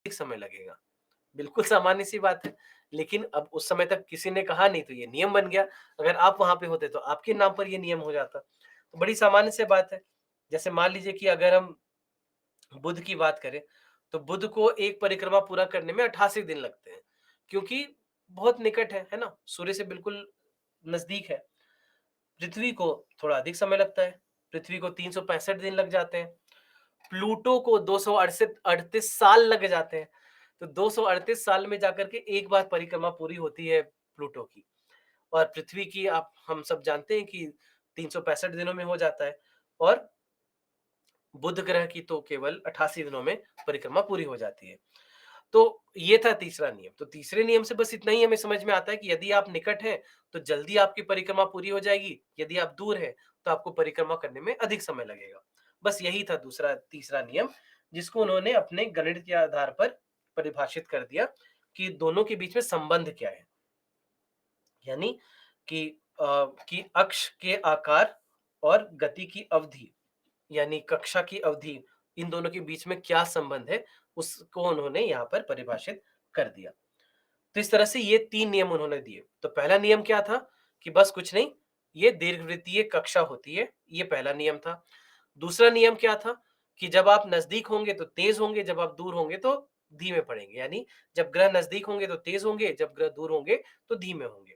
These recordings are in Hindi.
अधिक समय लगेगा। बिल्कुल सामान्य सी बात है, लेकिन अब उस समय तक किसी ने कहा नहीं तो ये नियम बन गया। अगर आप वहाँ पे होते तो आपके नाम पर ये नियम हो जाता। तो बड़ी सामान्य सी बात है। जैसे मान लीजिए कि अगर हम बुध की बात करें, तो बुध को एक परिक्रमा पूरा करने में 88 दिन लगते हैं, क्योंकि बहुत निकट है ना? सूर्य से बिल्कुल नज़दीक है। पृथ्वी को थोड़ा अधिक समय लगता है, पृथ्वी को 365 दिन लग जाते हैं। प्लूटो को 268 38 साल लग जाते हैं। तो 238 साल में जाकर के एक बार परिक्रमा पूरी होती है प्लूटो की। और पृथ्वी की आप हम सब जानते हैं कि 365 दिनों में हो जाता है और बुध ग्रह की तो केवल 88 दिनों में परिक्रमा पूरी हो जाती है। तो ये था तीसरा नियम। तो तीसरे नियम से बस इतना ही हमें समझ में आता है कि यदि आप निकट हैं, तो जल्दी आपकी परिक्रमा पूरी हो जाएगी, यदि आप दूर हैं, तो आपको परिक्रमा करने में अधिक समय लगेगा। बस यही था तीसरा नियम, जिसको उन्होंने अपने गणित के आधार पर परिभाषित कर दिया कि दोनों के बीच में संबंध क्या है। यानी कि कि अक्ष के आकार और गति की अवधि, यानी कक्षा की अवधि, इन दोनों के बीच में क्या संबंध है, उसको उन्होंने यहाँ पर परिभाषित कर दिया। तो इस तरह से ये 3 नियम उन्होंने दिए। तो पहला नियम क्या था कि बस कुछ नहीं, ये दीर्घवृत्तीय कक्षा होती है, ये पहला नियम था। दूसरा नियम क्या था कि जब आप नज़दीक होंगे तो तेज़ होंगे, जब आप दूर होंगे तो धीमे पड़ेंगे। यानी जब ग्रह नज़दीक होंगे तो तेज़ होंगे, जब ग्रह दूर होंगे तो धीमे होंगे।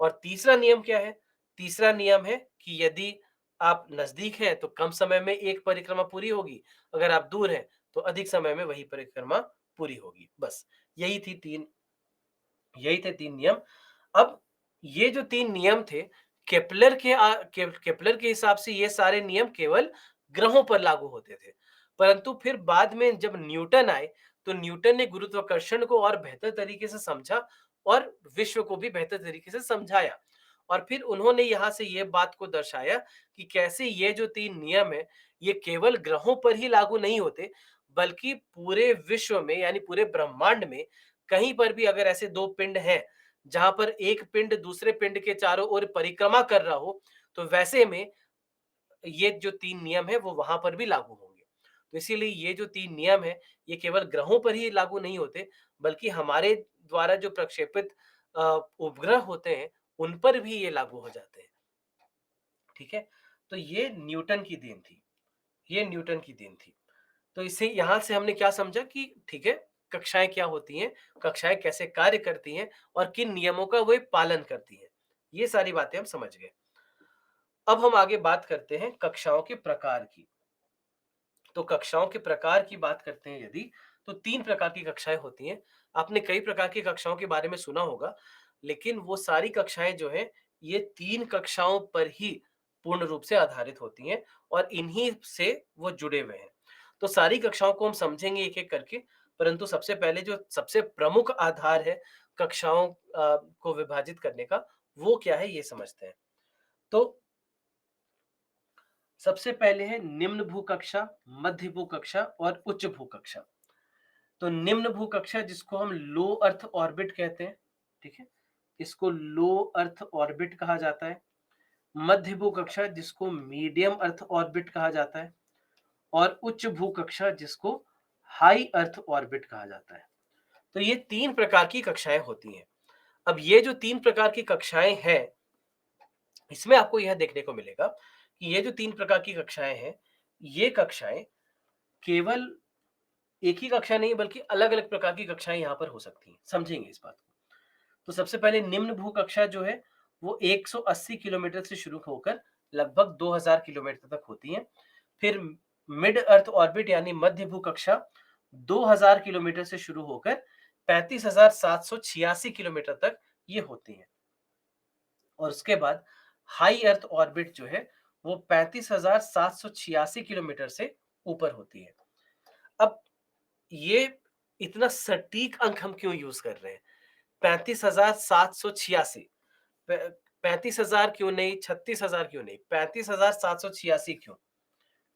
और तीसरा नियम क्या है? तीसरा नियम है कि यदि आप नज़दीक हैं तो कम समय में एक परिक्रमा पूरी होगी, अगर आप दूर हैं तो अधिक समय में वही परिक्रमा पूरी होगी। बस यही थे 3 नियम। अब ये जो 3 नियम थे, केपलर के हिसाब से ये सारे नियम केवल ग्रहों पर लागू होते थे। परंतु फिर बाद में जब न्यूटन आए, तो न्यूटन ने गुरुत्वाकर्षण को और बेहतर तरीके से समझा और विश्व को भी बेहतर तरीके से समझाया। और फिर उन्होंने यहाँ से ये बात को दर्शाया कि कैसे ये जो 3 नियम हैं, ये केवल ग्रहों पर ही लागू नहीं होते, बल्कि पूरे विश्व में यानी पूरे ब्रह्मांड में कहीं पर भी अगर ऐसे 2 पिंड हैं, जहाँ पर एक पिंड दूसरे पिंड के चारों ओर परिक्रमा कर रहा हो, तो वैसे में ये जो 3 नियम हैं, वो वहाँ पर भी लागू होंगे। तो इसीलिए ये जो 3 नियम हैं, ये केवल ग्रहों पर ही लागू नहीं होते, बल्कि हमारे द्वारा जो प्रक्षेपित अ, उपग्रह होते हैं, उन पर भी ये लागू हो जाते हैं। ठीक है? तो ये न्यूटन की देन थी। ये न्यूटन की देन थी। तो इससे यहाँ से हमने क्या समझा कि ठीक है, कक्षाएँ क्या होती हैं, कक्षाएँ कैसे कार्य करती हैं और किन नियमों का वे पालन करती हैं। ये सारी बातें हम समझ गए। अब हम आगे बात करते हैं कक्षाओं के प्रकार की। तो कक्षाओं के प्रकार की बात करते हैं यदि, तो 3 प्रकार की कक्षाएँ होती हैं। आपने कई प्रकार की कक्षाओं के बारे में सुना होगा, लेकिन वो सारी कक्षाएँ जो हैं, ये 3 कक्षाओं पर ही पूर्ण रूप से आधारित होती हैं और इन्हीं से वो जुड़े हुए हैं। तो सारी कक्षाओं को हम समझेंगे एक-एक करके, परंतु सबसे पहले जो सबसे प्रमुख आधार है कक्षाओं को विभाजित करने का, वो क्या है ये समझते हैं। तो सबसे पहले है निम्न भू कक्षा, मध्य भू कक्षा और उच्च भू कक्षा। तो निम्न भू कक्षा जिसको हम लो अर्थ ऑर्बिट कहते हैं, ठीक है? इसको लो अर्थ ऑर्बिट कहा जाता है। मध्य भू कक्षा जिसको मीडियम अर्थ ऑर्बिट कहा जाता है और उच्च भू कक्षा जिसको हाई अर्थ ऑर्बिट कहा जाता है। तो ये 3 प्रकार की कक्षाएँ होती हैं। अब ये जो 3 प्रकार की कक्षाएँ हैं, इसमें आपको यह देखने को मिलेगा कि ये जो 3 प्रकार की कक्षाएँ हैं, ये कक्षाएँ केवल एक ही कक्षा नहीं बल्कि अलग-अलग प्रकार की कक्षाएँ यहाँ पर हो सकती हैं। समझेंगे इस बात को। तो सबसे पहले निम्न भू कक्षा जो है, वो 180 किलोमीटर से शुरू होकर लगभग 2000 किलोमीटर तक होती हैं। फिर मिड अर्थ ऑर्बिट यानी मध्य भू कक्षा 2000 किलोमीटर से शुरू होकर 35,786 किलोमीटर तक ये होती हैं। और उसके बाद हाई अर्थ ऑर्बिट जो है, वो 35,786 किलोमीटर से ऊपर होती है। अब ये इतना सटीक अंक हम क्यों यूज़ कर रहे हैं? 35,786 पै 35,000 क्यों नहीं, 36,000 क्यों नहीं, 35,786 क्यों?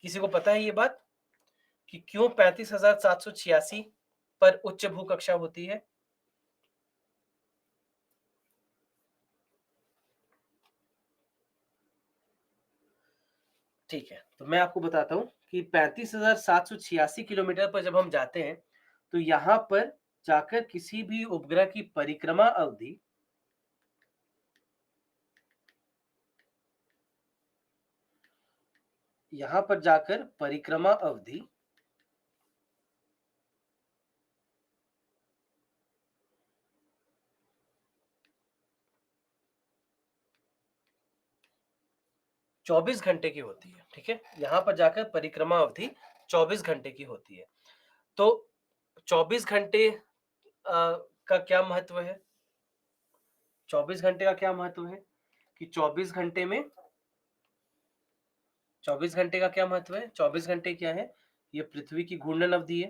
किसी को पता है ये बात कि क्यों 35,786 पर उच्च भू कक्षा होती है? ठीक है, तो मैं आपको बताता हूँ कि 35,786 किलोमीटर पर जब हम जाते हैं, तो यहाँ पर जाकर किसी भी उपग्रह की परिक्रमा अवधि यहाँ पर जाकर परिक्रमा अवधि 24 घंटे की होती है, ठीक है? यहाँ पर जाकर परिक्रमा अवधि 24 घंटे की होती है। तो 24 घंटे का क्या महत्व है? 24 घंटे का क्या महत्व है कि 24 घंटे का क्या महत्व है? 24 घंटे क्या है? ये पृथ्वी की घूर्णन अवधि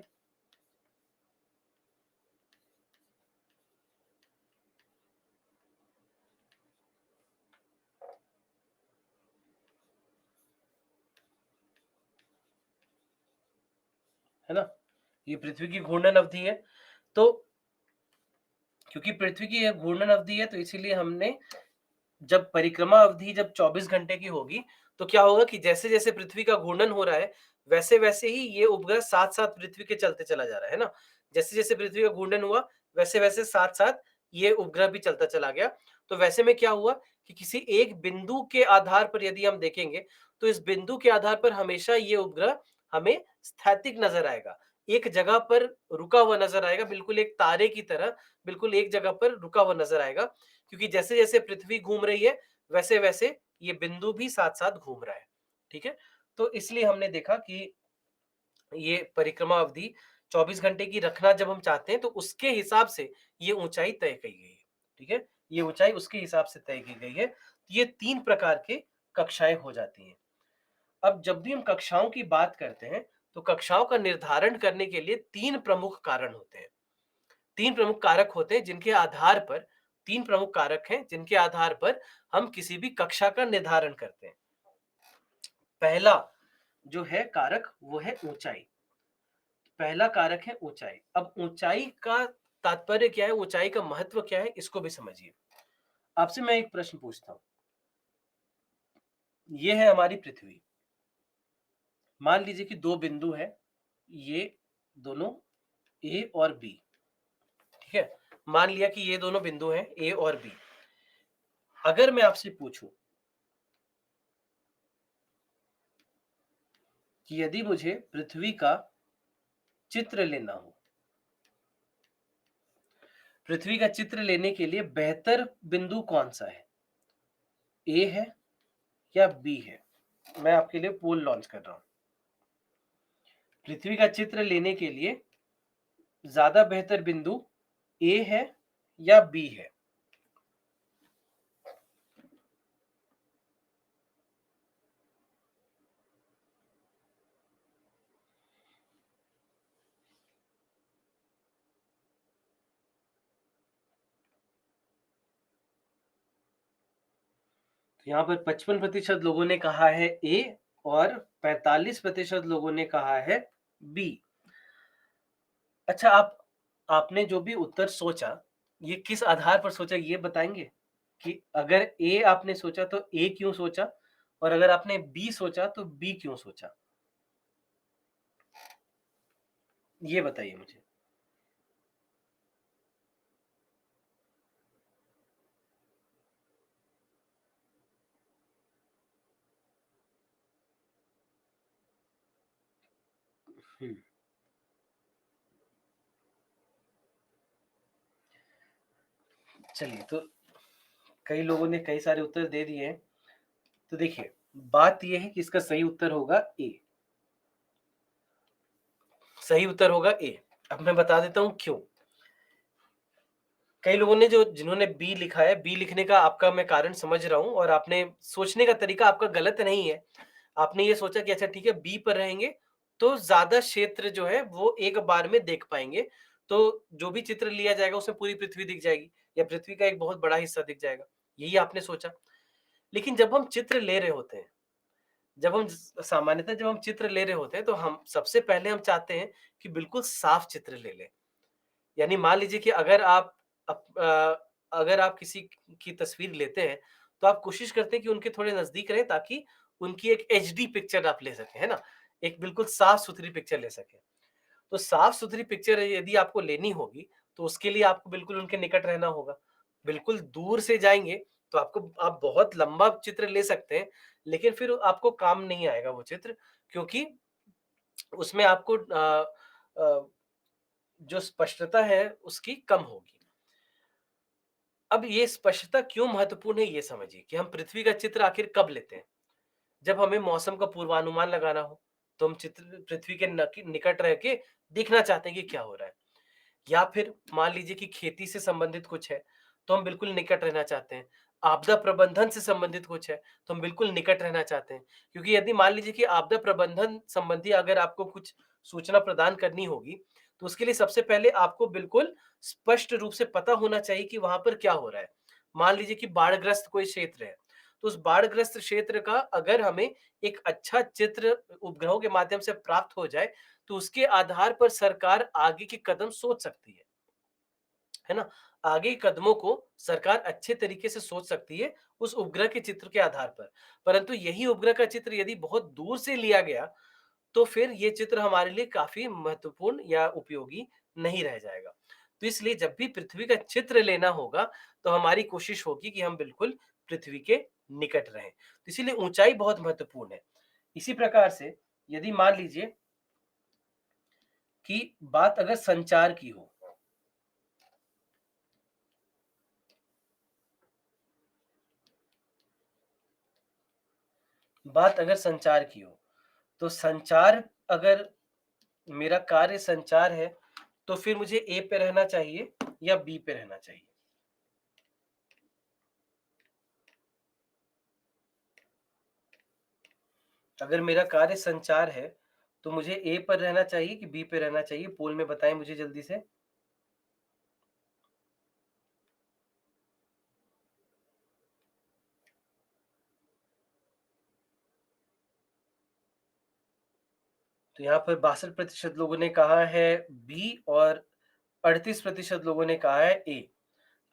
है ना? ये पृथ्वी की घूर्णन अवधि है। तो क्योंकि पृथ्वी की यह घूर्णन अवधि है, तो इसीलिए हमने जब परिक्रमा अवधि जब 24 घंटे की होगी, तो क्या होगा कि जैसे-जैसे पृथ्वी का घूर्णन हो रहा है, वैसे-वैसे ही ये उपग्रह साथ-साथ पृथ्वी के चलते चला जा रहा है ना? जैसे-जैसे पृथ्वी का घूर्णन हुआ, वैसे-वैसे साथ-साथ ये उपग्रह भी चलता चला गया। तो वैसे में क्या हुआ कि किसी एक बिंदु के आधार पर यदि हम देखेंगे, तो इस बिंदु के आधार पर हमेशा ये उपग्रह हमें स्थैतिक नज़र आएगा। एक जगह पर रुका हुआ नज़र आएगा, बिल्कुल एक तारे की तरह, बिल्कुल एक जगह पर रुका हुआ नज़र आएगा। क्योंकि जैसे-जैसे पृथ्वी घूम रही है, वैसे-वैसे ये बिंदु भी साथ-साथ घूम रहा है, ठीक है? तो इसलिए हमने देखा कि ये परिक्रमा अवधि 24 घंटे की रखना जब हम चाहते हैं, तो उसके हिसाब से ये ऊँचाई तय की गई है, ठीक है? ये ऊँचाई उसके हिसाब से तय की गई है। ये 3 प्रकार के कक्षाएँ हो जाती हैं। अब जब भी हम कक्षाओं की बात करते हैं, तो कक्षाओं का निर्धारण करने के लिए 3 प्रमुख कारण होते हैं। 3 प्रमुख कारक होते हैं जिनके आधार पर 3 प्रमुख कारक हैं जिनके आधार पर हम किसी भी कक्षा का निर्धारण करते हैं। पहला जो है कारक वो है ऊंचाई। पहला कारक है ऊंचाई। अब ऊंचाई का तात्पर्य क्या है, ऊंचाई का महत्व क्या है, इसको भी समझिए। आपसे मैं एक प्रश्न पूछता हूं। ये है हमारी पृथ्वी। मान लीजिए कि दो बिंदु है, ये दोनों ए और बी, ठीक है? मान लिया कि ये दोनों बिंदु हैं ए और बी। अगर मैं आपसे पूछूं कि यदि मुझे पृथ्वी का चित्र लेना हो, पृथ्वी का चित्र लेने के लिए बेहतर बिंदु कौन सा है, ए है या बी है? मैं आपके लिए पोल लॉन्च कर रहा हूं। पृथ्वी का चित्र लेने के लिए ज्यादा बेहतर बिंदु ए है या बी है? तो यहाँ पर 55% लोगों ने कहा है ए और 45% लोगों ने कहा है बी। अच्छा, आपने जो भी उत्तर सोचा, ये किस आधार पर सोचा, ये बताएंगे? कि अगर ए आपने सोचा तो ए क्यों सोचा, और अगर आपने बी सोचा तो बी क्यों सोचा? ये बताइए मुझे। हम्म, चलिए, तो कई लोगों ने कई सारे उत्तर दे दिए हैं। तो देखिए, बात यह है कि इसका सही उत्तर होगा ए। सही उत्तर होगा ए। अब मैं बता देता हूं क्यों। कई लोगों ने जो जिन्होंने बी लिखा है, बी लिखने का आपका मैं कारण समझ रहा हूं, और आपने सोचने का तरीका आपका गलत नहीं है। आपने ये सोचा कि अच्छा ठीक है, बी पर रहेंगे तो ज्यादा क्षेत्र जो है वो एक बार में देख पाएंगे। तो जो भी चित्र लिया जाएगा उसमें पूरी पृथ्वी दिख जाएगी, या पृथ्वी का एक बहुत बड़ा हिस्सा दिख जाएगा। यही आपने सोचा। लेकिन जब हम चित्र ले रहे होते हैं, सामान्यतः जब हम चित्र ले रहे होते हैं, तो हम सबसे पहले हम चाहते हैं कि बिल्कुल साफ चित्र ले लें। यानी मान लीजिए कि अगर आप किसी की तस्वीर लेते हैं, तो आप कोशिश करते हैं कि उनके थोड़े नज़दीक रहें, ताकि उनकी एक एचडी पिक्चर आप ले सकें, है ना? एक बिल्कुल साफ-सुथरी पिक्चर ले सकें। तो साफ-सुथरी पिक्चर यदि आपको लेनी होगी, तो उसके लिए आपको बिल्कुल उनके निकट रहना होगा। बिल्कुल दूर से जाएँगे, तो आप बहुत लंबा चित्र ले सकते हैं, लेकिन फिर आपको काम नहीं आएगा वो चित्र, क्योंकि उसमें आपको अ, जो स्पष्टता है, उसकी कम होगी। अब ये स्पष्टता क्यों महत्वपूर्ण है, ये समझिए कि हम पृथ्वी का चित्र आखिर कब लेते हैं? जब हमें मौसम का पूर्वानुमान लगाना हो, तो हम चित्र पृथ्वी के निकट रह के देखना चाहते हैं कि क्या हो रहा है। या फिर मान लीजिए कि खेती से संबंधित कुछ है, तो हम बिल्कुल निकट रहना चाहते हैं। आपदा प्रबंधन से संबंधित कुछ है, तो हम बिल्कुल निकट रहना चाहते हैं। क्योंकि यदि मान लीजिए कि आपदा प्रबंधन संबंधी अगर आपको कुछ सूचना प्रदान करनी होगी, तो उसके लिए सबसे पहले आपको बिल्कुल स्पष्ट रूप से पता होना चाहिए कि वहाँ पर क्या हो रहा है। मान लीजिए कि बाढ़ग्रस्त कोई क्षेत्र है, तो उस बाढ़ग्रस्त क्षेत्र का अगर हमें एक अच्छा चित्र उपग्रहों के माध्यम से प्राप्त हो जाए, तो उसके आधार पर सरकार आगे के कदम सोच सकती है ना? आगे के कदमों को सरकार अच्छे तरीके से सोच सकती है उस उपग्रह के चित्र के आधार पर। परंतु यही उपग्रह का चित्र यदि बहुत दूर से लिया गया, तो फिर ये चित्र हमारे लिए काफ़ी महत्वपूर्ण या उपयोगी नहीं रह जाएगा। तो इसलिए जब भी पृथ्वी का चित्र लेना होगा, तो हमारी कोशिश होगी कि हम बिल्कुल पृथ्वी के निकट रहें। तो इसीलिए ऊँचाई बहुत महत्वपूर्ण है। इसी प्रकार से यदि मान लीजिए कि बात अगर संचार की हो, बात अगर संचार की हो, तो संचार अगर मेरा कार्य संचार है, तो फिर मुझे ए पे रहना चाहिए या बी पे रहना चाहिए? अगर मेरा कार्य संचार है, तो मुझे ए पर रहना चाहिए कि बी पे रहना चाहिए? पोल में बताएँ मुझे जल्दी से। तो यहाँ पर 62% लोगों ने कहा है बी और 38% लोगों ने कहा है ए।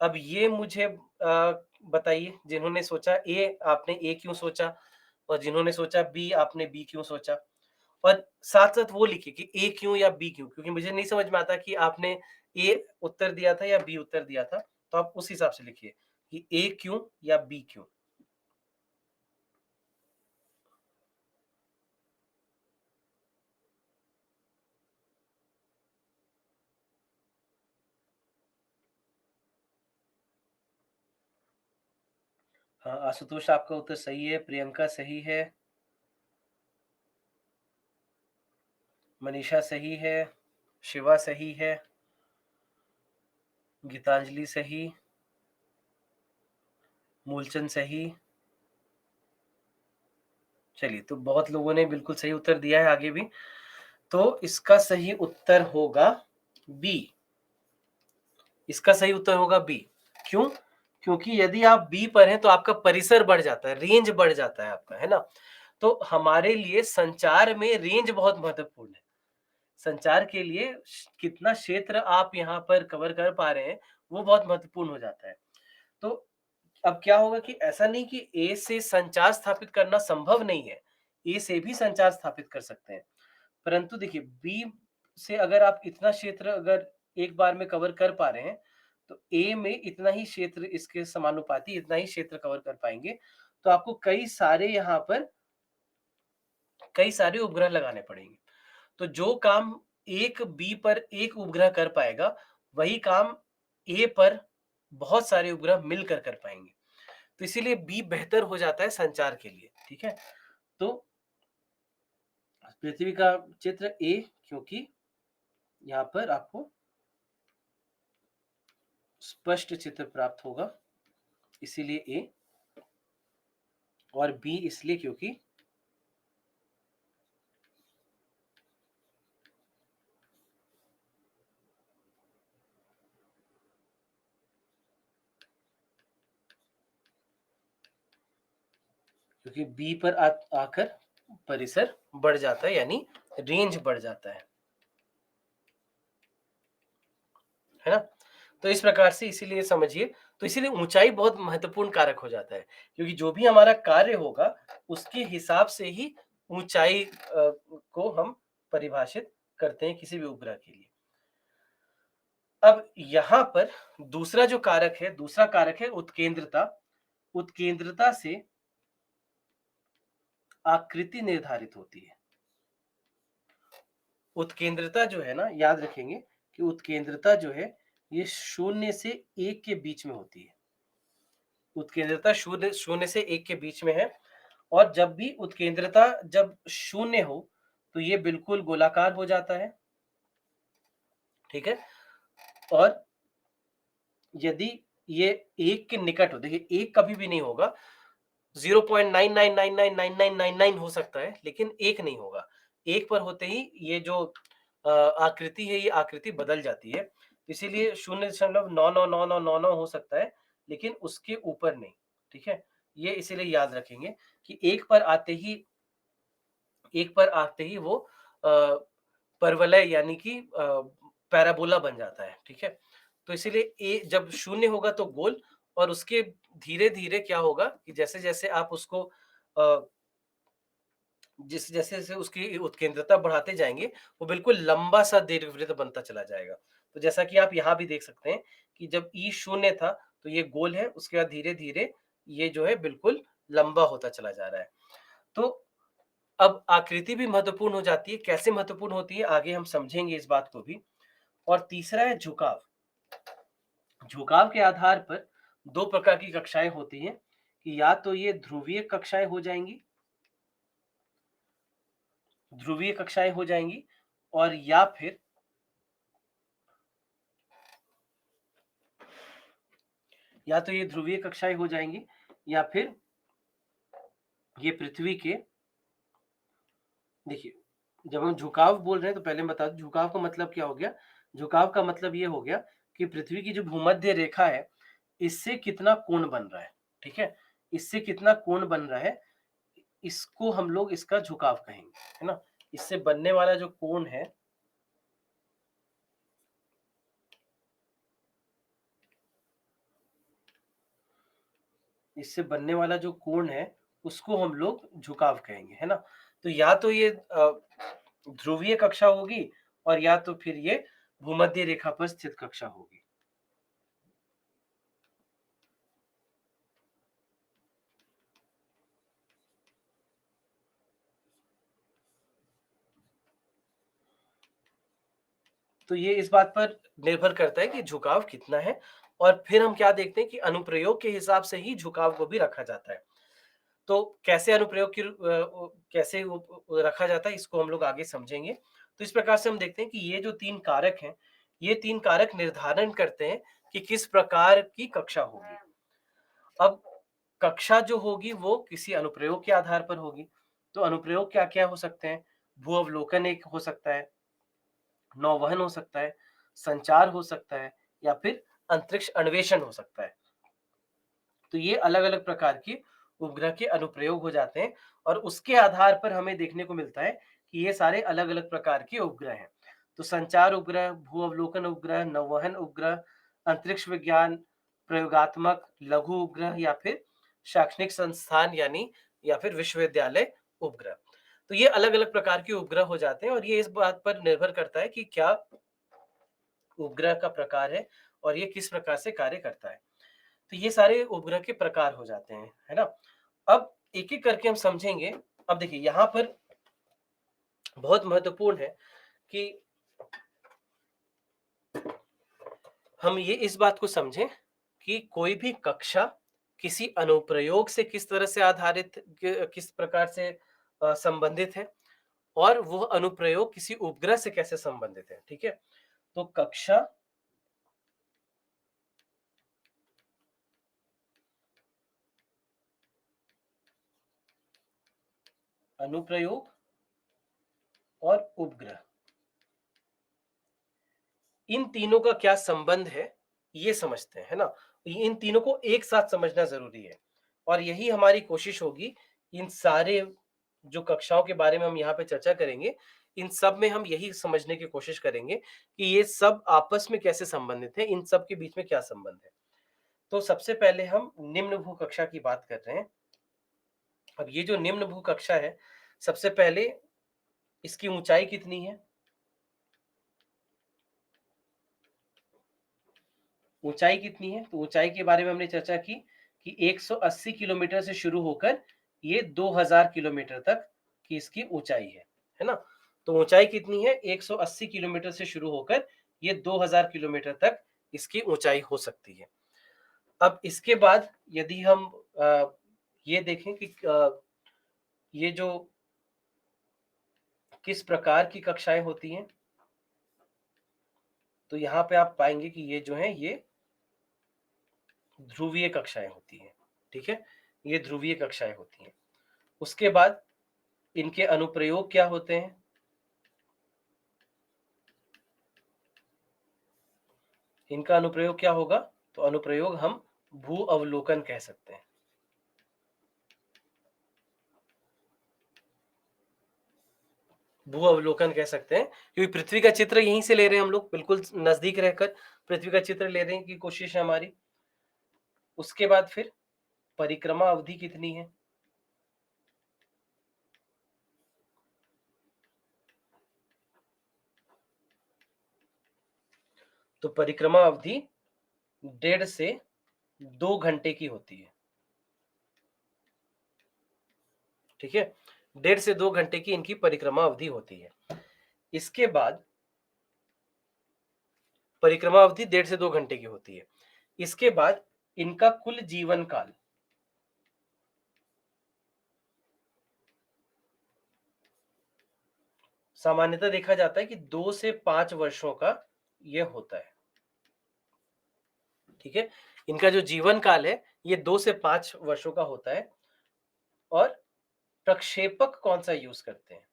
अब ये मुझे बताइए, जिन्होंने सोचा ए, आपने ए क्यों सोचा? और जिन्होंने सोचा बी, आपने बी क्यों सोचा? और साथ-साथ वो लिखिए कि ए क्यों या बी क्यों? क्योंकि मुझे नहीं समझ में आता कि आपने ए उत्तर दिया था या बी उत्तर दिया था। तो आप उस हिसाब से लिखिए कि ए क्यों या बी क्यों? हाँ, आशुतोष आपका उत्तर सही है, प्रियंका सही है, मनीषा सही है, शिवा सही है, गीतांजलि सही, मूलचंद सही। चलिए, तो बहुत लोगों ने बिल्कुल सही उत्तर दिया है आगे भी। तो इसका सही उत्तर होगा बी। इसका सही उत्तर होगा बी। क्यों? क्योंकि यदि आप बी पर हैं तो आपका परिसर बढ़ जाता है, रेंज बढ़ जाता है आपका, है ना? तो हमारे लिए संचार में रेंज बहुत महत्वपूर्ण है। संचार के लिए कितना क्षेत्र आप यहाँ पर कवर कर पा रहे हैं, वो बहुत महत्वपूर्ण हो जाता है। तो अब क्या होगा कि ऐसा नहीं कि ए से संचार स्थापित करना संभव नहीं है। ए से भी संचार स्थापित कर सकते हैं। परंतु देखिए, बी से अगर आप इतना क्षेत्र अगर एक बार में कवर कर पा रहे हैं, तो ए में इतना ही क्षेत्र इसके समानुपाती इतना ही क्षेत्र कवर कर पाएँगे। तो आपको कई सारे उपग्रह लगाने पड़ेंगे। तो जो काम एक बी पर एक उपग्रह कर पाएगा, वही काम ए पर बहुत सारे उपग्रह मिलकर कर पाएँगे। तो इसीलिए बी बेहतर हो जाता है संचार के लिए, ठीक है? तो पृथ्वी का चित्र ए, क्योंकि यहाँ पर आपको स्पष्ट चित्र प्राप्त होगा, इसीलिए ए। और बी इसलिए क्योंकि बी पर आकर परिसर बढ़ जाता है, यानी रेंज बढ़ जाता है ना? तो इस प्रकार से इसीलिए समझिए, तो इसीलिए ऊंचाई बहुत महत्वपूर्ण कारक हो जाता है, क्योंकि जो भी हमारा कार्य होगा उसके हिसाब से ही ऊंचाई को हम परिभाषित करते हैं किसी भी उपग्रह के लिए। अब यहाँ पर दूसरा कारक है उत्केंद्रता। उत्केंद्रता से आकृति निर्धारित होती है। उत्केंद्रता जो है ना, याद रखेंगे कि उत्केंद्रता जो है ये 0 से 1 के बीच में होती है। उत्केंद्रता 0 से 1 के बीच में है, और जब भी उत्केंद्रता जब 0 हो तो ये बिल्कुल गोलाकार हो जाता है, ठीक है। और यदि ये 1 के निकट हो, देखिए 1 कभी भी नहीं होगा, 0.99999999 हो सकता है, लेकिन 1 नहीं होगा। 1 पर होते ही ये जो आकृति है, ये आकृति बदल जाती है। इसीलिए 0.999999 हो सकता है, लेकिन उसके ऊपर नहीं, ठीक है? ये इसीलिए याद रखेंगे कि 1 पर आते ही वो परवलय यानी कि पैराबोला बन जाता है, ठीक है? तो इसीलिए जब 0 होगा तो गोल, और उसके धीरे-धीरे क्या होगा कि जैसे-जैसे आप उसको अ, जैसे-जैसे उसकी उत्केंद्रता बढ़ाते जाएँगे, वो बिल्कुल लंबा-सा दीर्घवृत्त बनता चला जाएगा। तो जैसा कि आप यहाँ भी देख सकते हैं कि जब ई 0 था, तो ये गोल है, उसके बाद धीरे-धीरे ये जो है बिल्कुल लंबा होता चला जा रहा है। तो अब आकृति भी महत्वपूर्ण हो जाती है, कैसे महत्वपूर्ण होती है आगे हम समझेंगे इस बात को भी। और तीसरा है झुकाव। झुकाव के आधार पर 2 प्रकार की कक्षाएँ होती हैं, कि या तो ये ध्रुवीय कक्षाएँ हो जाएँगी, और या तो ये ध्रुवीय कक्षाएँ हो जाएँगी, या फिर ये पृथ्वी के, देखिए, जब हम झुकाव बोल रहे हैं तो पहले मैं बता दूं झुकाव का मतलब क्या हो गया। झुकाव का मतलब ये हो गया कि पृथ्वी की जो भूमध्य रेखा है, इससे कितना कोण बन रहा है, ठीक है। इससे कितना कोण बन रहा है, इसको हम लोग इसका झुकाव कहेंगे, है ना। इससे बनने वाला जो कोण है, इससे बनने वाला जो कोण है, उसको हम लोग झुकाव कहेंगे, है ना। तो या तो ये ध्रुवीय कक्षा होगी, और या तो फिर ये भूमध्य रेखा पर स्थित कक्षा होगी। तो ये इस बात पर निर्भर करता है कि झुकाव कितना है, और फिर हम क्या देखते हैं कि अनुप्रयोग के हिसाब से ही झुकाव को भी रखा जाता है। तो कैसे कैसे रखा जाता है, इसको हम लोग आगे समझेंगे। तो इस प्रकार से हम देखते हैं कि ये जो 3 कारक हैं, ये 3 कारक निर्धारण करते हैं कि किस प्रकार की कक्षा होगी। अब कक्षा जो होगी वो किसी अनुप्रयोग के आधार पर होगी। तो अनुप्रयोग क्या-क्या हो सकते हैं? भू अवलोकन एक हो सकता है, नौवहन हो सकता है, संचार हो सकता है, या फिर अंतरिक्ष अन्वेषण हो सकता है। तो ये अलग-अलग प्रकार के उपग्रह के अनुप्रयोग हो जाते हैं, और उसके आधार पर हमें देखने को मिलता है कि ये सारे अलग-अलग प्रकार के उपग्रह हैं। तो संचार उपग्रह, भू अवलोकन उपग्रह, नौवहन उपग्रह, अंतरिक्ष विज्ञान, प्रयोगात्मक लघु उपग्रह, या फिर शैक्षणिक संस्थान यानी या फिर विश्वविद्यालय उपग्रह। तो ये अलग-अलग प्रकार के उपग्रह हो जाते हैं, और ये इस बात पर निर्भर करता है कि क्या उपग्रह का प्रकार है और ये किस प्रकार से कार्य करता है। तो ये सारे उपग्रह के प्रकार हो जाते हैं, है ना? अब एक-एक करके हम समझेंगे। अब देखिए यहाँ पर बहुत महत्वपूर्ण है कि हम ये इस बात को समझें कि कोई भी कक्षा किसी अनुप्रयोग से किस तरह से किस प्रकार से संबंधित है, और वह अनुप्रयोग किसी उपग्रह से कैसे संबंधित है, ठीक है? तो कक्षा, अनुप्रयोग और उपग्रह, इन तीनों का क्या संबंध है, ये समझते हैं, है ना? इन तीनों को एक साथ समझना ज़रूरी है, और यही हमारी कोशिश होगी। इन सारे जो कक्षाओं के बारे में हम यहाँ पे चर्चा करेंगे, इन सब में हम यही समझने की कोशिश करेंगे कि ये सब आपस में कैसे संबंधित हैं, इन सब के बीच में क्या संबंध है। तो सबसे पहले हम निम्न भू कक्षा की बात कर रहे हैं। अब ये जो निम्न भू कक्षा है, सबसे पहले इसकी ऊँचाई कितनी है? ऊंचाई कितनी है? तो ऊंचाई के बारे में हमने चर्चा की कि 180 किलोमीटर से शुरू होकर ये 2000 किलोमीटर तक की इसकी ऊंचाई है ना? तो ऊंचाई कितनी है? 180 किलोमीटर से शुरू होकर ये 2000 किलोमीटर तक इसकी ऊंचाई हो सकती है। अब इसके बाद यदि हम ये देखें कि ये जो किस प्रकार की कक्षाएं होती हैं, तो यहाँ पे आप पाएंगे कि ये जो है ये ध्रुवीय कक्षाएं होती हैं। ठीक है, ये ध्रुवीय कक्षाएं होती हैं। उसके बाद इनके अनुप्रयोग क्या होते हैं? इनका अनुप्रयोग क्या होगा? तो अनुप्रयोग हम भू अवलोकन कह सकते हैं। भू अवलोकन कह सकते हैं क्योंकि पृथ्वी का चित्र यहीं से ले रहे हैं हम लोग, बिल्कुल नजदीक रहकर पृथ्वी का चित्र लेने की कोशिश है हमारी। उसके बाद फिर परिक्रमा अवधि कितनी है? तो परिक्रमा अवधि 1.5 से 2 घंटे की होती है। ठीक है, 1.5 से 2 घंटे की इनकी परिक्रमा अवधि होती है। इसके बाद परिक्रमा अवधि 1.5 से 2 घंटे की होती है। इसके बाद इनका कुल जीवन काल सामान्यतः देखा जाता है कि 2 से 5 वर्षों का यह होता है। ठीक है, इनका जो जीवन काल है ये 2 से 5 वर्षों का होता है। और प्रक्षेपक कौन सा यूज करते हैं?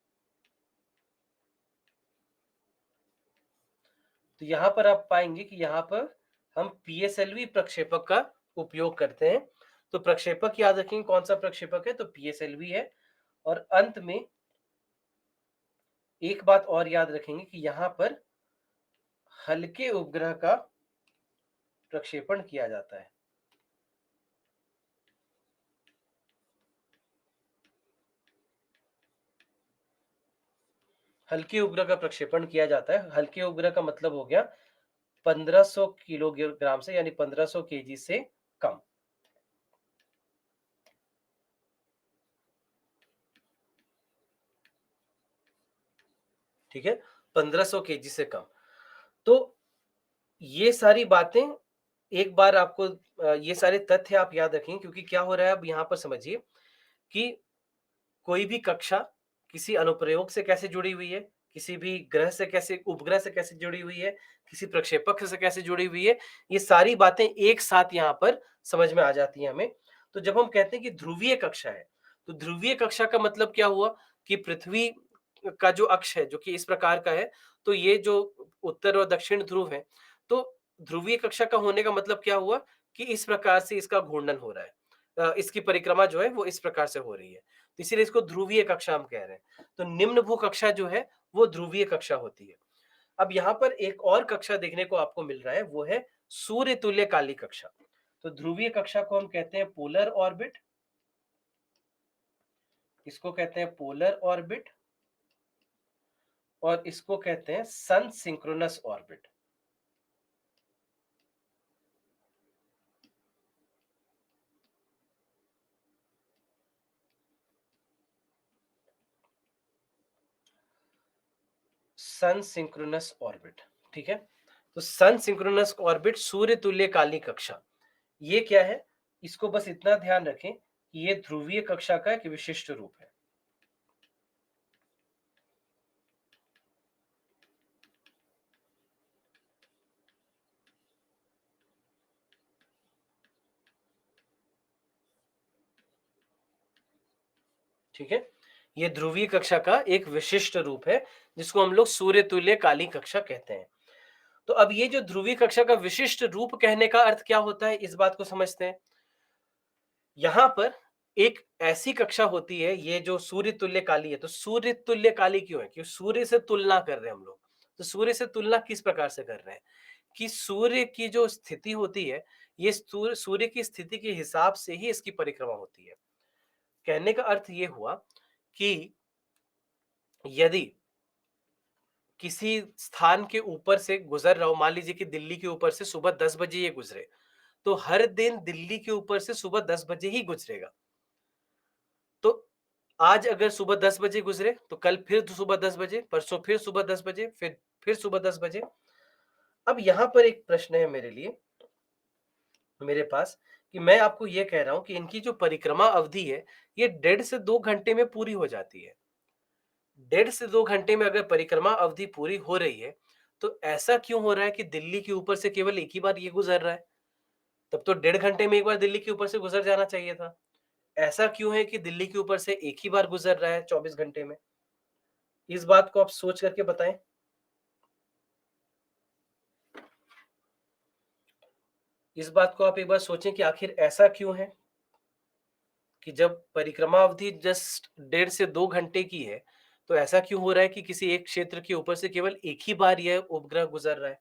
तो यहां पर आप पाएंगे कि यहां पर हम पीएसएलवी प्रक्षेपक का उपयोग करते हैं। तो प्रक्षेपक याद रखेंगे कौन सा प्रक्षेपक है? तो पीएसएलवी है। और अंत में एक बात और याद रखेंगे कि यहां पर हल्के उपग्रह का प्रक्षेपण किया जाता है। हल्के उपग्रह का प्रक्षेपण किया जाता है। हल्के उपग्रह का मतलब हो गया 1500 किलोग्राम से, यानी 1500 केजी से कम। ठीक है, 1500 केजी से कम। तो ये सारी बातें एक बार आपको ये सारे तथ्य आप याद रखेंगे क्योंकि क्या हो रहा है अब यहाँ पर समझिए कि कोई भी कक्षा किसी अनुप्रयोग से कैसे जुड़ी हुई है, किसी भी ग्रह से कैसे, उपग्रह से कैसे जुड़ी हुई है, किसी प्रक्षेपक से कैसे जुड़ी हुई है, ये सारी बातें एक साथ यहाँ पर समझ में आ जाती हैं हमें। तो जब हम कहते हैं कि ध्रुवीय कक्षा है, तो ध्रुवीय कक्षा का मतलब क्या हुआ कि पृथ्वी का जो अक्ष है जो कि इस प्रकार का है, तो ये जो उत्तर और दक्षिण ध्रुव है, तो ध्रुवीय कक्षा का होने का मतलब क्या हुआ कि इस प्रकार से इसका घूर्णन हो रहा है। इसकी परिक्रमा जो है वो इस प्रकार से हो रही है, तो इसीलिए इसको ध्रुवीय कक्षा हम कह रहे हैं। तो निम्न भू कक्षा जो है वो ध्रुवीय कक्षा होती है। अब यहाँ पर एक और कक्षा देखने को आपको मिल रहा है, वो है सूर्य तुल्य काली कक्षा। तो ध्रुवीय कक्षा को हम कहते हैं पोलर ऑर्बिट, इसको कहते हैं पोलर ऑर्बिट, और इसको कहते हैं सन सिंक्रोनस ऑर्बिट। सन सिंक्रोनस ऑर्बिट। ठीक है, तो सन सिंक्रोनस ऑर्बिट सूर्य तुल्य काली कक्षा, ये क्या है? इसको बस इतना ध्यान रखें कि ये ध्रुवीय कक्षा का एक विशिष्ट रूप है। ठीक है, ये ध्रुवीय कक्षा का एक विशिष्ट रूप है जिसको हम लोग सूर्य तुल्य काली कक्षा कहते हैं। तो अब ये जो ध्रुवीय कक्षा का विशिष्ट रूप कहने का अर्थ क्या होता है, इस बात को समझते हैं। यहां पर एक ऐसी कक्षा होती है, ये जो सूर्य तुल्य काली है, तो सूर्य तुल्य काली क्यों है? क्योंकि सूर्य से तुलना कर रहे हैं हम लोग। तो सूर्य से तुलना किस प्रकार से कर रहे हैं कि सूर्य की जो स्थिति होती है, ये सूर्य की स्थिति के हिसाब से ही इसकी परिक्रमा होती है। कहने का अर्थ ये हुआ कि यदि किसी स्थान के ऊपर से गुजर रहा हूँ, मान लीजिए कि दिल्ली के ऊपर से सुबह 10 बजे ये गुजरे, तो हर दिन दिल्ली के ऊपर से सुबह 10 बजे ही गुजरेगा। तो आज अगर सुबह 10 बजे गुजरे, तो कल फिर सुबह 10 बजे, परसों फिर सुबह 10 बजे, फिर सुबह 10 बजे। अब यहाँ पर एक प्रश्न है मेरे लिए, मेरे पास, कि मैं आपको ये कह रहा हूँ कि इनकी जो परिक्रमा अवधि है, ये 1.5 से 2 घंटे में पूरी हो जाती है। 1.5 से 2 घंटे में अगर परिक्रमा अवधि पूरी हो रही है, तो ऐसा क्यों हो रहा है कि दिल्ली के ऊपर से केवल एक ही बार ये गुजर रहा है? तब तो 1.5 घंटे में एक बार दिल्ली के ऊपर से गुजर जाना चाहिए था। ऐसा क्यों है कि दिल्ली के ऊपर से एक ही बार गुजर रहा है 24 घंटे में? इस बात को आप सोच करके बताएं। इस बात को आप एक बार सोचें कि आखिर ऐसा क्यों है कि जब परिक्रमा अवधि जस्ट 1.5 से 2 घंटे की है, तो ऐसा क्यों हो रहा है कि किसी एक क्षेत्र के ऊपर से केवल एक ही बार यह उपग्रह गुजर रहा है?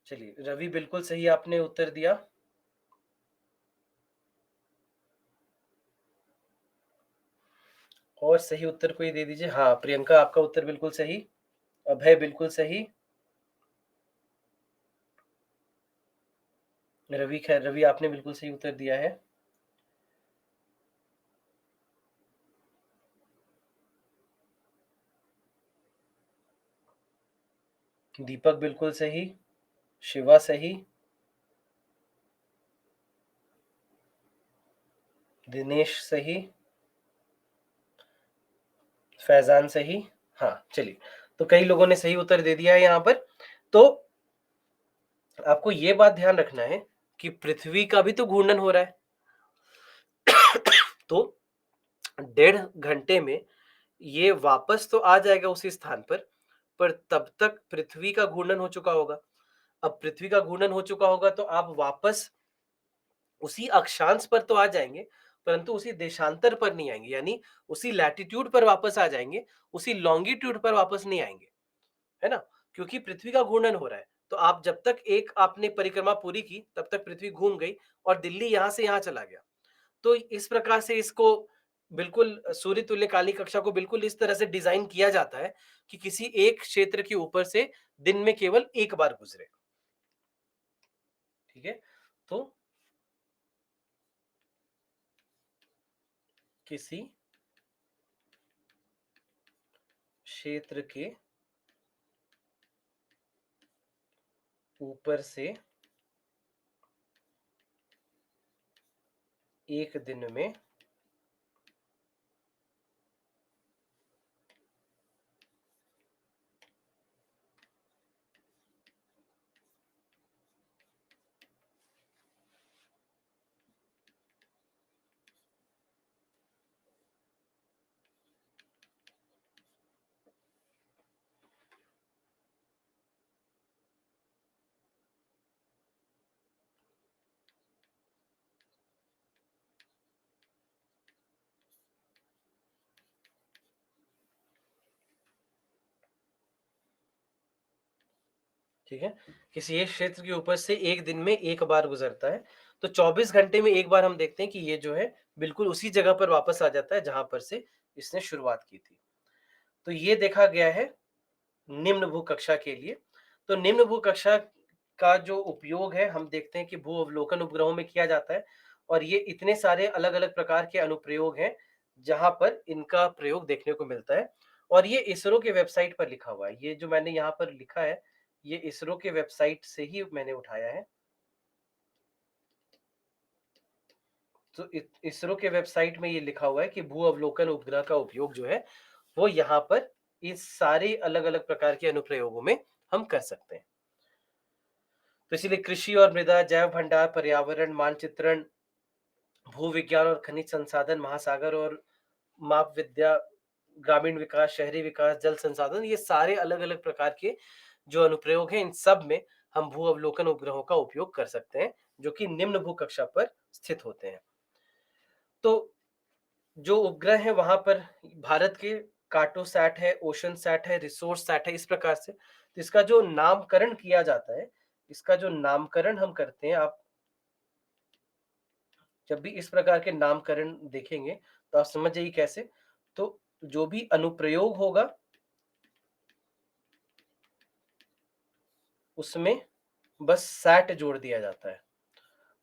चलिए, रवि बिल्कुल सही आपने उत्तर दिया। और सही उत्तर कोई दे दीजिए। हाँ, प्रियंका आपका उत्तर बिल्कुल सही। अभय बिल्कुल सही। रवि, खैर रवि आपने बिल्कुल सही उत्तर दिया है। दीपक बिल्कुल सही। शिवा सही। दिनेश सही। फैजान सही। हाँ, चलिए, तो कई लोगों ने सही उत्तर दे दिया है यहाँ पर। तो आपको ये बात ध्यान रखना है कि पृथ्वी का भी तो घूर्णन हो रहा है। तो 1.5 घंटे में ये वापस तो आ जाएगा उसी स्थान पर तब तक पृथ्वी का घूर्णन हो चुका होगा। अब पृथ्वी का घूर्णन हो चुका होगा तो आप वापस उसी अक्षांश पर तो आ जाएंगे, परंतु उसी देशांतर पर नहीं आएंगे, यानी उसी लैटिट्यूड पर वापस आ जाएंगे, उसी लॉन्गिट्यूड पर वापस नहीं आएंगे, है ना? क्योंकि पृथ्वी का घूर्णन हो रहा है। तो आप जब तक एक आपने परिक्रमा पूरी की, तब तक पृथ्वी घूम गई और दिल्ली यहां से यहां चला गया। तो इस प्रकार से इसको बिल्कुल सूर्य तुल्य काली कक्षा को बिल्कुल इस तरह से डिजाइन किया जाता है कि किसी एक क्षेत्र के ऊपर से दिन में केवल एक बार गुजरे। ठीक है? तो किसी क्षेत्र के ऊपर से एक दिन में ठीक है, किसी एक क्षेत्र के ऊपर से एक दिन में एक बार गुजरता है। तो 24 घंटे में एक बार हम देखते हैं कि ये जो है बिल्कुल उसी जगह पर वापस आ जाता है जहां पर से इसने शुरुआत की थी। तो ये देखा गया है निम्न भू कक्षा के लिए। तो निम्न भू कक्षा का जो उपयोग है हम देखते हैं कि भू अवलोकन उपग्रहों में किया जाता है, और ये इतने सारे अलग अलग प्रकार के अनुप्रयोग हैं जहां पर इनका प्रयोग देखने को मिलता है। और ये इसरो के वेबसाइट पर लिखा हुआ है, ये जो मैंने यहाँ पर लिखा है ये इसरो के वेबसाइट से ही मैंने उठाया है। तो इसरो के वेबसाइट में ये लिखा हुआ है कि भू अवलोकन उपग्रह का उपयोग जो है वो यहाँ पर इस सारे अलग अलग प्रकार के अनुप्रयोगों में हम कर सकते हैं। तो इसीलिए कृषि और मृदा, जैव भंडार, पर्यावरण मानचित्रण, भू विज्ञान और खनिज संसाधन, महासागर और माप विद्या, ग्रामीण विकास, शहरी विकास, जल संसाधन, ये सारे अलग अलग प्रकार के जो अनुप्रयोग हैं इन सब में हम भू अवलोकन उपग्रहों का उपयोग कर सकते हैं, जो कि निम्न भू कक्षा पर स्थित होते हैं। तो जो उपग्रह है वहां पर भारत के कार्टोसैट है, ओशन सैट है, रिसोर्स सैट है, इस प्रकार से। तो इसका जो नामकरण किया जाता है, इसका जो नामकरण हम करते हैं, आप जब भी इस प्रकार के नामकरण देखेंगे तो आप समझ जाइए कैसे। तो जो भी अनुप्रयोग होगा उसमें बस सैट जोड़ दिया जाता है।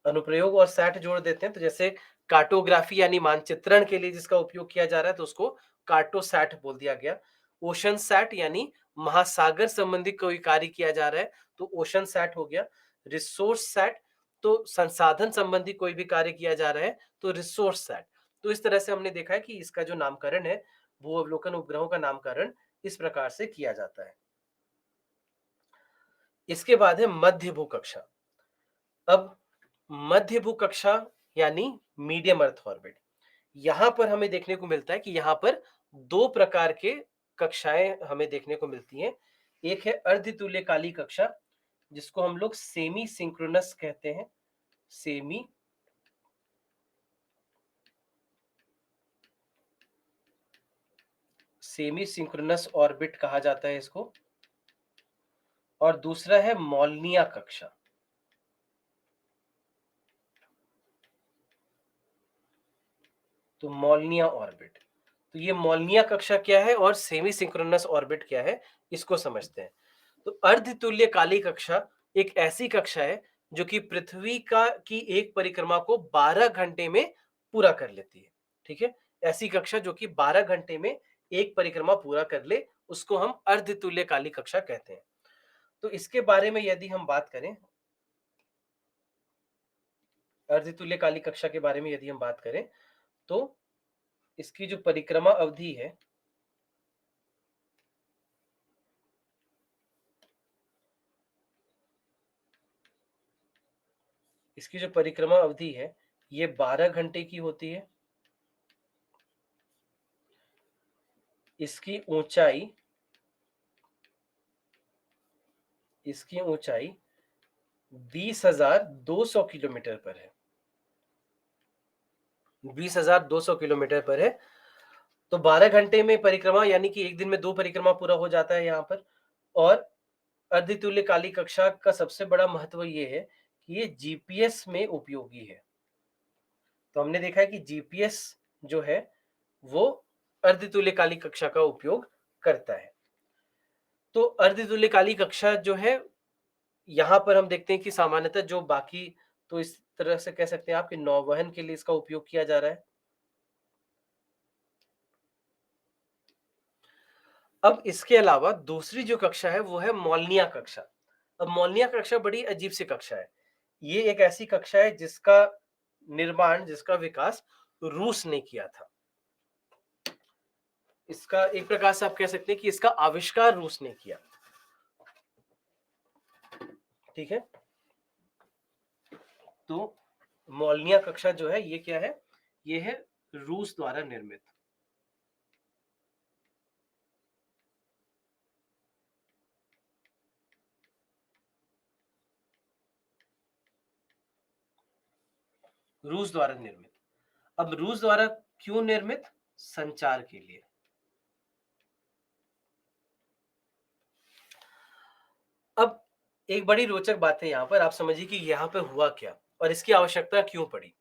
अनुप्रयोग और सैट जोड़ देते हैं, तो जैसे कार्टोग्राफी यानी मानचित्रण के लिए जिसका उपयोग किया जा रहा है तो उसको कार्टोसैट बोल दिया गया। ओशन सैट यानी महासागर संबंधी कोई कार्य किया जा रहा है तो ओशन सैट हो गया। रिसोर्स सैट तो संसाधन संबंधी कोई भी कार्य किया जा रहा है तो रिसोर्स सैट। तो इस तरह से हमने देखा है कि इसका जो नामकरण है भू अवलोकन उपग्रहों का नामकरण इस प्रकार से किया जाता है। इसके बाद है मध्य भू कक्षा। अब मध्य भू कक्षा यानी मीडियम अर्थ ऑर्बिट। यहां पर हमें देखने को मिलता है कि यहां पर दो प्रकार के कक्षाएं हमें देखने को मिलती हैं। एक है अर्धतुल्यकाली कक्षा जिसको हम लोग सेमी सिंक्रोनस कहते हैं। सेमी सेमी सिंक्रोनस ऑर्बिट कहा जाता है इसको। और दूसरा है मौलनिया कक्षा। तो मौलनिया ऑर्बिट, तो ये मौलनिया कक्षा क्या है और सेमी सिंक्रोनस ऑर्बिट क्या है इसको समझते हैं। तो अर्धतुल्यकाली कक्षा एक ऐसी कक्षा है जो कि पृथ्वी का की एक परिक्रमा को 12 घंटे में पूरा कर लेती है। ठीक है, ऐसी कक्षा जो कि 12 घंटे में एक परिक्रमा पूरा कर ले उसको हम अर्धतुल्यकाली कक्षा कहते हैं। तो इसके बारे में यदि हम बात करें, अर्धतुल्यकाली कक्षा के बारे में यदि हम बात करें तो इसकी जो परिक्रमा अवधि है इसकी जो परिक्रमा अवधि है ये 12 घंटे की होती है। इसकी ऊंचाई इसकी ऊंचाई 20,200 किलोमीटर पर है। 20,200 किलोमीटर पर है। तो 12 घंटे में परिक्रमा यानी कि एक दिन में 2 परिक्रमा पूरा हो जाता है यहाँ पर। और अर्धतुल्यकाली कक्षा का सबसे बड़ा महत्व ये है कि ये जीपीएस में उपयोगी है। तो हमने देखा है कि जीपीएस जो है वो अर्धतुल्यकाली कक्षा का उपयोग करता है। तो अर्धतुल्यकाली कक्षा जो है यहाँ पर हम देखते हैं कि सामान्यतः जो बाकी, तो इस तरह से कह सकते हैं आप कि नौवहन के लिए इसका उपयोग किया जा रहा है। अब इसके अलावा दूसरी जो कक्षा है वो है मौलनिया कक्षा। अब मौलनिया कक्षा बड़ी अजीब सी कक्षा है। ये एक ऐसी कक्षा है जिसका निर्माण, जिसका विकास रूस ने किया था। इसका एक प्रकार से आप कह सकते हैं कि इसका आविष्कार रूस ने किया। ठीक है, तो मौलनिया कक्षा जो है ये क्या है, ये है रूस द्वारा निर्मित। रूस द्वारा निर्मित। अब रूस द्वारा क्यों निर्मित? संचार के लिए। अब एक बड़ी रोचक बात है यहाँ पर, आप समझिए कि यहाँ पे हुआ क्या और इसकी आवश्यकता क्यों पड़ी।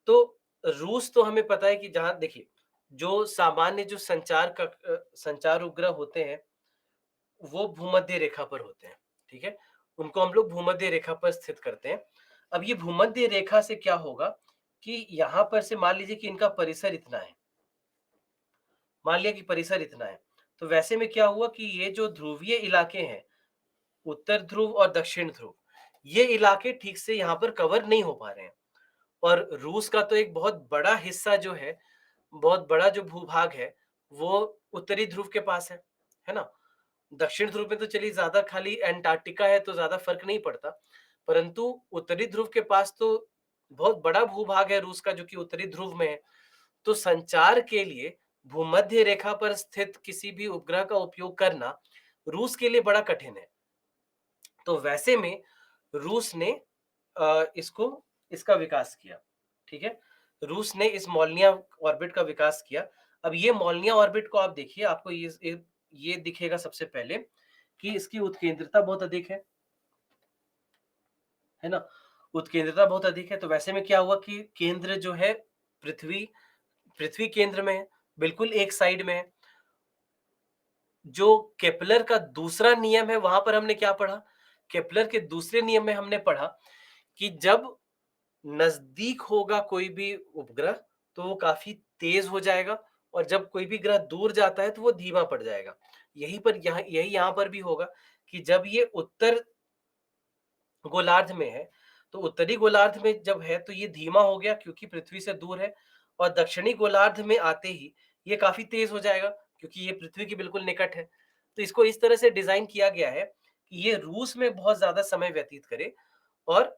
तो रूस तो हमें पता है कि जहाँ देखिए, जो सामान्य जो संचार उपग्रह होते हैं वो भूमध्य रेखा पर होते हैं। ठीक है, उनको हम लोग भूमध्य रेखा पर स्थित करते हैं। अब ये भूमध्य रेखा से क्या होगा कि यहाँ पर से मान लीजिए कि इनका परिसर इतना है, मान लिया कि परिसर इतना है, तो वैसे में क्या हुआ कि ये जो ध्रुवीय इलाके हैं, उत्तर ध्रुव और दक्षिण ध्रुव, ये इलाके ठीक से यहाँ पर कवर नहीं हो पा रहे हैं। और रूस का तो एक बहुत बड़ा हिस्सा जो है, बहुत बड़ा जो भूभाग है वो उत्तरी ध्रुव के पास है ना। दक्षिण ध्रुव में तो चलिए ज्यादा खाली अंटार्कटिका है तो ज्यादा फर्क नहीं पड़ता, परंतु उत्तरी ध्रुव के पास तो बहुत बड़ा भूभाग है रूस का जो कि उत्तरी ध्रुव में है। तो संचार के लिए भूमध्य रेखा पर स्थित किसी भी उपग्रह का उपयोग करना रूस के लिए बड़ा कठिन है। तो वैसे में रूस ने इसको इसका विकास किया। ठीक है, रूस ने इस मौलनिया ऑर्बिट का विकास किया। अब ये मौलनिया ऑर्बिट को आप देखिए, आपको ये दिखेगा सबसे पहले कि इसकी उत्केंद्रता बहुत अधिक है ना। उत्केंद्रता बहुत अधिक है, तो वैसे में क्या हुआ कि केंद्र जो है पृथ्वी पृथ्वी केंद्र में है, बिल्कुल एक साइड में है। जो केपलर का दूसरा नियम है, वहां पर हमने क्या पढ़ा? केपलर के दूसरे नियम में हमने पढ़ा कि जब नजदीक होगा कोई भी उपग्रह तो वो काफी तेज हो जाएगा, और जब कोई भी ग्रह दूर जाता है तो वो धीमा पड़ जाएगा। यही यहाँ पर भी होगा कि जब ये उत्तर गोलार्ध में है, तो उत्तरी गोलार्ध में जब है तो ये धीमा हो गया क्योंकि पृथ्वी से दूर है, और दक्षिणी गोलार्ध में आते ही ये काफी तेज हो जाएगा क्योंकि ये पृथ्वी के बिल्कुल निकट है। तो इसको इस तरह से डिजाइन किया गया है कि ये रूस में बहुत ज्यादा समय व्यतीत करे और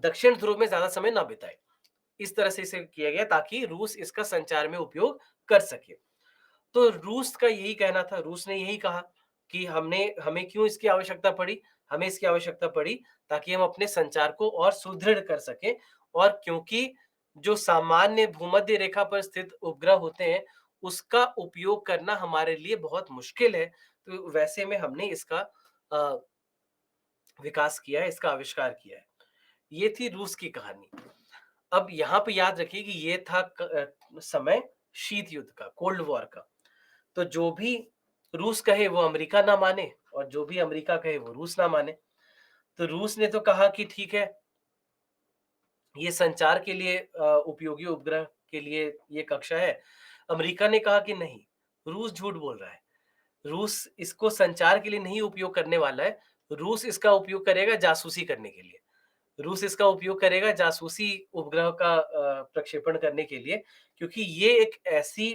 दक्षिण ध्रुव में ज्यादा समय ना बिताए। इस तरह से इसे किया गया ताकि रूस इसका संचार में उपयोग कर सके। तो रूस का यही कहना था, रूस ने यही कहा कि हमने हमें क्यों इसकी आवश्यकता पड़ी? हमें इसकी आवश्यकता पड़ी ताकि हम अपने संचार को और सुदृढ़ कर सकें, और क्योंकि जो सामान्य भूमध्य रेखा पर स्थित उपग्रह होते हैं, उसका उपयोग करना हमारे लिए बहुत मुश्किल है। तो वैसे में हमने इसका अ, विकास किया है, इसका आविष्कार किया है। ये थी रूस की कहानी। अब यहाँ पे याद रखिए कि ये था समय शीत युद्ध का, कोल्ड वॉर का। तो जो भी रूस कहे वो अमेरिका ना माने, और जो भी अमेरिका कहे वो रूस ना माने। तो रूस ने तो कहा कि ठीक है, ये संचार के लिए उपयोगी उपग्रह के लिए ये कक्षा है। अमेरिका ने कहा कि नहीं, रूस झूठ बोल रहा है। रूस इसको संचार के लिए नहीं उपयोग करने वाला है। रूस इसका उपयोग करेगा जासूसी करने के लिए। रूस इसका उपयोग करेगा जासूसी उपग्रह का प्रक्षेपण करने के लिए, क्योंकि ये एक ऐसी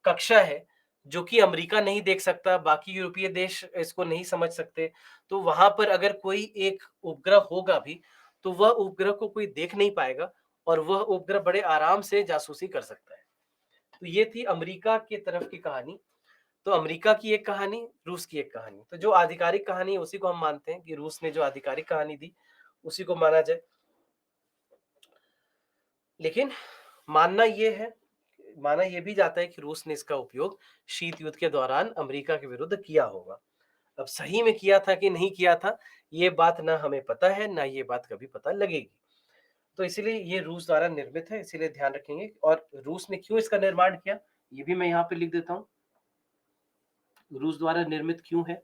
कक्षा है जो कि अमेरिका नहीं देख सकता, बाकी यूरोपीय देश इसको नहीं समझ सकते। तो वहां पर अगर कोई एक उपग्रह होगा भी, तो वह उपग्रह को कोई देख नहीं पाएगा, और वह उपग्रह बड़े आराम से जासूसी कर सकता है। तो ये थी अमेरिका की तरफ की कहानी। तो अमेरिका की एक कहानी, रूस की एक कहानी। तो जो आधिकारिक कहानी है उसी को हम मानते हैं कि रूस ने जो आधिकारिक कहानी दी उसी को माना जाए। लेकिन मानना ये है, माना ये भी जाता है कि रूस ने इसका उपयोग शीत युद्ध के दौरान अमेरिका के विरुद्ध किया होगा। अब सही में किया था कि नहीं किया था, ये बात ना हमें पता है, ना ये बात कभी पता लगेगी। तो इसीलिए ये रूस द्वारा निर्मित है, इसीलिए ध्यान रखेंगे। और रूस ने क्यों इसका निर्माण किया, ये भी मैं यहाँ पे लिख देता हूँ। रूस द्वारा निर्मित क्यों है?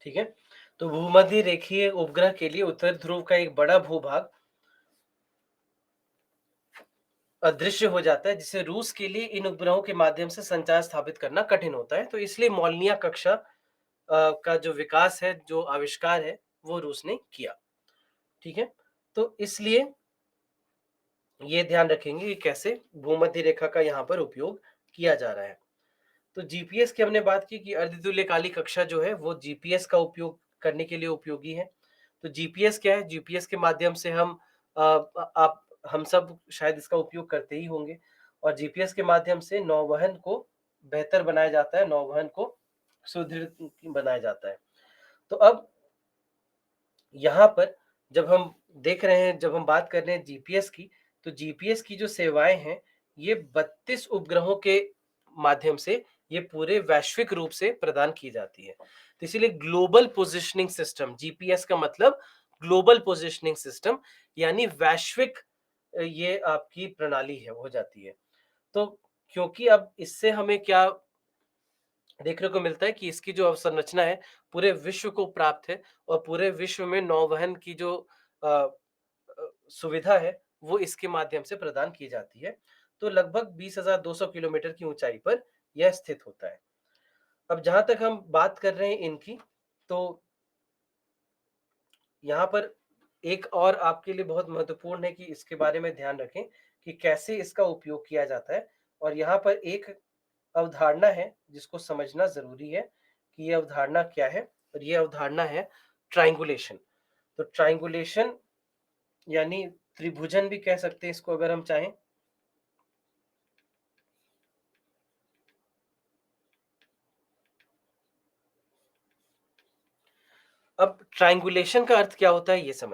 ठीक है। तो भूमध्य रेखीय उपग्रह के लिए उत्तर ध्रुव का एक बड़ा भूभाग अदृश्य हो जाता है, जिससे रूस के लिए इन उपग्रहों के माध्यम से संचार स्थापित करना कठिन होता है। तो इसलिए मोलनिया कक्षा का जो विकास है, जो आविष्कार है, वो रूस ने किया। ठीक है? तो इसलिए ये ध्यान रखेंगे कि कैसे भूमध्य रेखा का यहाँ पर उपयोग किया जा रहा है। तो जीपीएस की हमने बात की कि अर्धतुल्यकाली कक्षा जो है वो जीपीएस का उपयोग करने के लिए उपयोगी है। तो जीपीएस क्या है? जीपीएस के माध्यम से हम आप हम सब शायद इसका उपयोग करते ही होंगे और जीपीएस के माध्यम से नौवहन को बेहतर बनाया जाता है, नौवहन को सुदृढ़ बनाया जाता है। तो अब यहाँ पर जब हम देख रहे हैं, जब हम बात कर रहे हैं जीपीएस की, तो जीपीएस की जो सेवाएँ हैं, ये 32 उपग्रहों के माध्यम से ये पूरे वैश्विक रूप से प्रदान की जाती है। तो इसीलिए ग्लोबल पोज़िशनिंग सिस्टम, जीपीएस का मतलब ग्लोबल पोज़िशनिंग सिस्टम यानी वैश्विक ये आपकी प्रणाली है, हो जाती है। तो क्योंकि अब इससे हमें क्या देखने को मिलता है कि इसकी जो अवसंरचना है पूरे विश्व को प्राप्त है और पूरे विश्व में नौवहन की जो सुविधा है वो इसके माध्यम से प्रदान की जाती है। तो लगभग 20,200 किलोमीटर की ऊंचाई पर यह स्थित होता है। अब जहां तक हम बात कर रहे हैं इनकी, तो यहाँ पर एक और आपके लिए बहुत महत्वपूर्ण है कि इसके बारे में ध्यान रखें कि कैसे इसका उपयोग किया जाता है। और यहाँ पर एक अवधारणा है जिसको समझना ज़रूरी है कि ये अवधारणा क्या है, और ये अवधारणा है ट्रायंगुलेशन। तो ट्रायंगुलेशन यानी त्रिभुजन भी कह सकते हैं इसको अगर हम चाहें। अब ट्रायंगुलेशन का अर्थ क्या होता है ये समझ